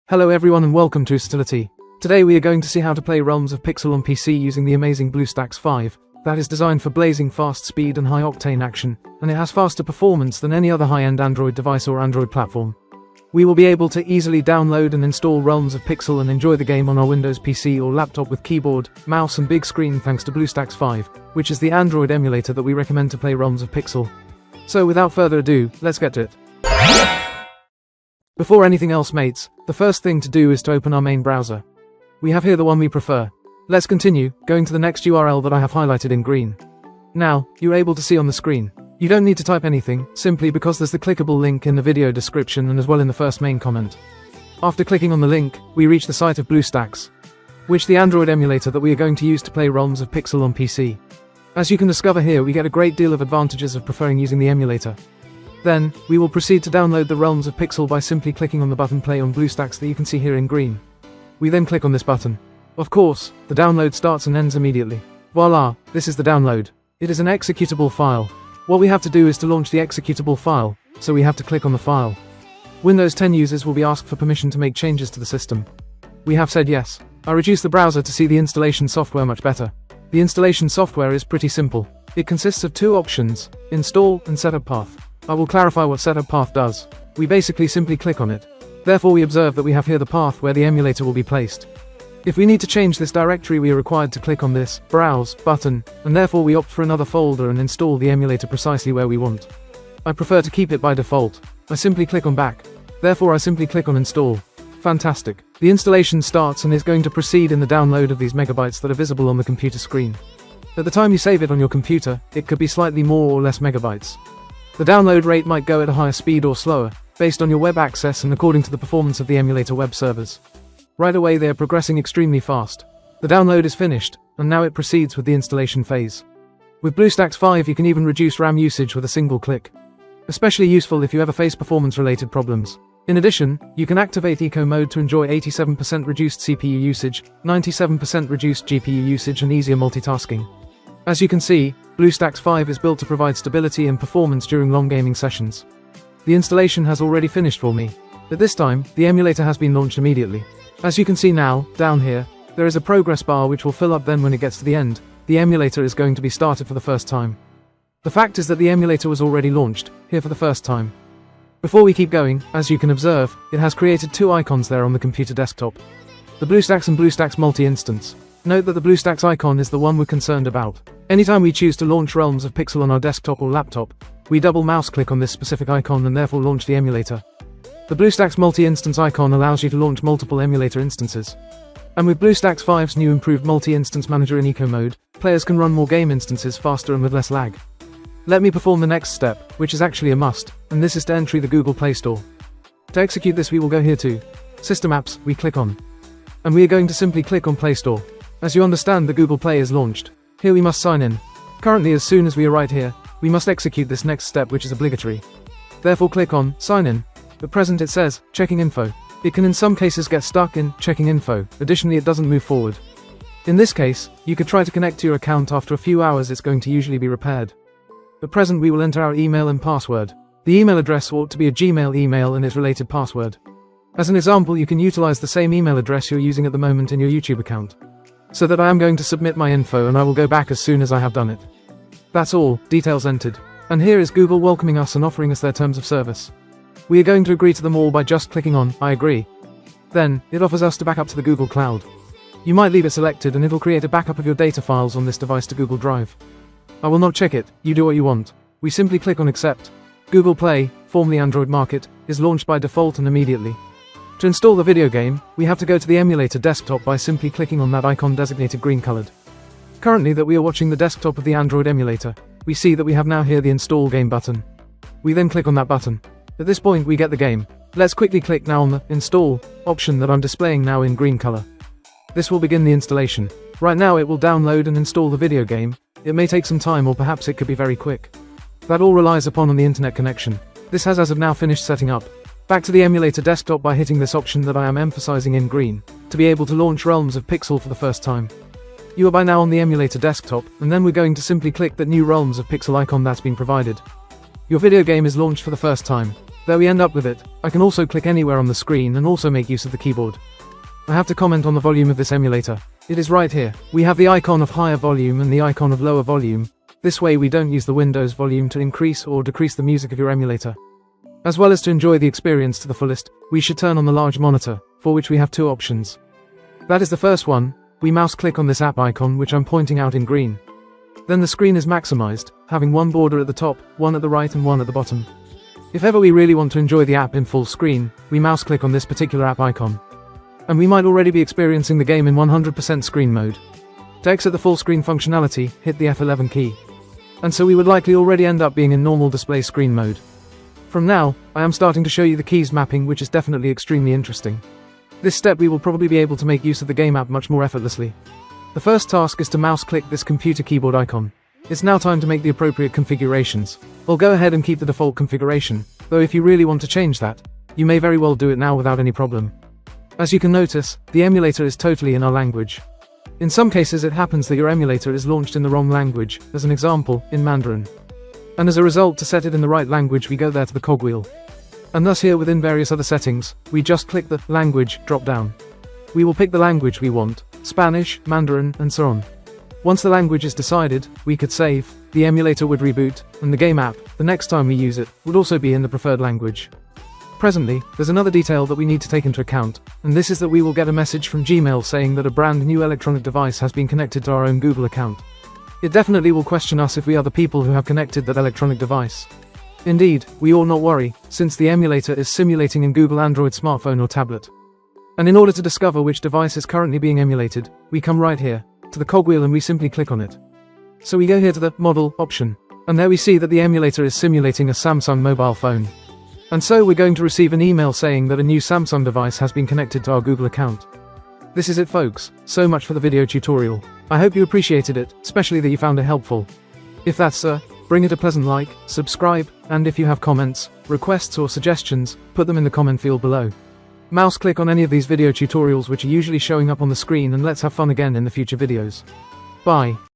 Hello everyone and welcome to Utility. Today we are going to see how to play Realms of Pixel on PC using the amazing BlueStacks 5, that is designed for blazing fast speed and high-octane action, and it has faster performance than any other high-end Android device or Android platform. We will be able to easily download and install Realms of Pixel and enjoy the game on our Windows PC or laptop with keyboard, mouse and big screen thanks to BlueStacks 5, which is the Android emulator that we recommend to play Realms of Pixel. So without further ado, let's get to it. Before anything else mates, the first thing to do is to open our main browser. We have here the one we prefer. Let's continue, going to the next URL that I have highlighted in green. Now, you're able to see on the screen. You don't need to type anything, simply because there's the clickable link in the video description and as well in the first main comment. After clicking on the link, we reach the site of BlueStacks, which the Android emulator that we are going to use to play Realms of Pixel on PC. As you can discover here, we get a great deal of advantages of preferring using the emulator. Then, we will proceed to download the Realms of Pixel by simply clicking on the button Play on BlueStacks that you can see here in green. We then click on this button. Of course, the download starts and ends immediately. Voila, this is the download. It is an executable file. What we have to do is to launch the executable file, so we have to click on the file. Windows 10 users will be asked for permission to make changes to the system. We have said yes. I reduce the browser to see the installation software much better. The installation software is pretty simple. It consists of two options, install and setup path. I will clarify what setup path does. We basically simply click on it. Therefore we observe that we have here the path where the emulator will be placed. If we need to change this directory, we are required to click on this Browse button, and therefore we opt for another folder and install the emulator precisely where we want. I prefer to keep it by default. I simply click on Back. Therefore I simply click on Install. Fantastic. The installation starts and is going to proceed in the download of these megabytes that are visible on the computer screen. At the time you save it on your computer, it could be slightly more or less megabytes. The download rate might go at a higher speed or slower, based on your web access and according to the performance of the emulator web servers. Right away they are progressing extremely fast. The download is finished, and now it proceeds with the installation phase. With BlueStacks 5 you can even reduce RAM usage with a single click. Especially useful if you ever face performance-related problems. In addition, you can activate Eco Mode to enjoy 87% reduced CPU usage, 97% reduced GPU usage and easier multitasking. As you can see, BlueStacks 5 is built to provide stability and performance during long gaming sessions. The installation has already finished for me. At this time, the emulator has been launched immediately. As you can see now, down here, there is a progress bar which will fill up. Then when it gets to the end, the emulator is going to be started for the first time. The fact is that the emulator was already launched, here for the first time. Before we keep going, as you can observe, it has created two icons there on the computer desktop. The BlueStacks and BlueStacks multi-instance. Note that the BlueStacks icon is the one we're concerned about. Anytime we choose to launch Realms of Pixel on our desktop or laptop, we double mouse click on this specific icon and therefore launch the emulator. The BlueStacks multi-instance icon allows you to launch multiple emulator instances. And with BlueStacks 5's new improved multi-instance manager in Eco Mode, players can run more game instances faster and with less lag. Let me perform the next step, which is actually a must, and this is to enter the Google Play Store. To execute this we will go here to System Apps, we click on. And we are going to simply click on Play Store. As you understand, the Google Play is launched. Here we must sign in. Currently, as soon as we are right here, we must execute this next step which is obligatory. Therefore click on Sign In. At present it says Checking Info. It can in some cases get stuck in Checking Info, additionally it doesn't move forward. In this case, you could try to connect to your account. After a few hours it's going to usually be repaired. At present we will enter our email and password. The email address ought to be a Gmail email and its related password. As an example, you can utilize the same email address you're using at the moment in your YouTube account. So that I am going to submit my info and I will go back as soon as I have done it. That's all, details entered. And here is Google welcoming us and offering us their terms of service. We are going to agree to them all by just clicking on I agree. Then, it offers us to back up to the Google Cloud. You might leave it selected and it'll create a backup of your data files on this device to Google Drive. I will not check it, you do what you want. We simply click on accept. Google Play, formerly Android Market, is launched by default and immediately. To install the video game, we have to go to the emulator desktop by simply clicking on that icon designated green colored. Currently that we are watching the desktop of the Android emulator, we see that we have now here the install game button. We then click on that button. At this point we get the game. Let's quickly click now on the install option that I'm displaying now in green color. This will begin the installation. Right now it will download and install the video game. It may take some time or perhaps it could be very quick. That all relies upon the internet connection. This has as of now finished setting up. Back to the emulator desktop by hitting this option that I am emphasizing in green, to be able to launch Realms of Pixel for the first time. You are by now on the emulator desktop, and then we're going to simply click that new Realms of Pixel icon that's been provided. Your video game is launched for the first time. There we end up with it. I can also click anywhere on the screen and also make use of the keyboard. I have to comment on the volume of this emulator. It is right here. We have the icon of higher volume and the icon of lower volume. This way we don't use the Windows volume to increase or decrease the music of your emulator. As well as to enjoy the experience to the fullest, we should turn on the large monitor, for which we have two options. That is the first one. We mouse click on this app icon which I'm pointing out in green. Then the screen is maximized, having one border at the top, one at the right and one at the bottom. If ever we really want to enjoy the app in full screen, we mouse click on this particular app icon. And we might already be experiencing the game in 100% screen mode. To exit the full screen functionality, hit the F11 key. And so we would likely already end up being in normal display screen mode. From now, I am starting to show you the keys mapping, which is definitely extremely interesting. This step we will probably be able to make use of the game app much more effortlessly. The first task is to mouse click this computer keyboard icon. It's now time to make the appropriate configurations. We'll go ahead and keep the default configuration, though if you really want to change that, you may very well do it now without any problem. As you can notice, the emulator is totally in our language. In some cases it happens that your emulator is launched in the wrong language, as an example, in Mandarin. And as a result, to set it in the right language we go there to the cogwheel. And thus here within various other settings, we just click the Language drop down. We will pick the language we want, Spanish, Mandarin, and so on. Once the language is decided, we could save, the emulator would reboot, and the game app, the next time we use it, would also be in the preferred language. Presently, there's another detail that we need to take into account, and this is that we will get a message from Gmail saying that a brand new electronic device has been connected to our own Google account. It definitely will question us if we are the people who have connected that electronic device. Indeed, we ought not worry, since the emulator is simulating in Google Android smartphone or tablet. And in order to discover which device is currently being emulated, we come right here, to the cogwheel, and we simply click on it. So we go here to the Model option, and there we see that the emulator is simulating a Samsung mobile phone. And so we're going to receive an email saying that a new Samsung device has been connected to our Google account. This is it, folks. So much for the video tutorial. I hope you appreciated it, especially that you found it helpful. If that's so, bring it a pleasant like, subscribe, and if you have comments, requests or suggestions, put them in the comment field below. Mouse click on any of these video tutorials which are usually showing up on the screen, and let's have fun again in the future videos. Bye.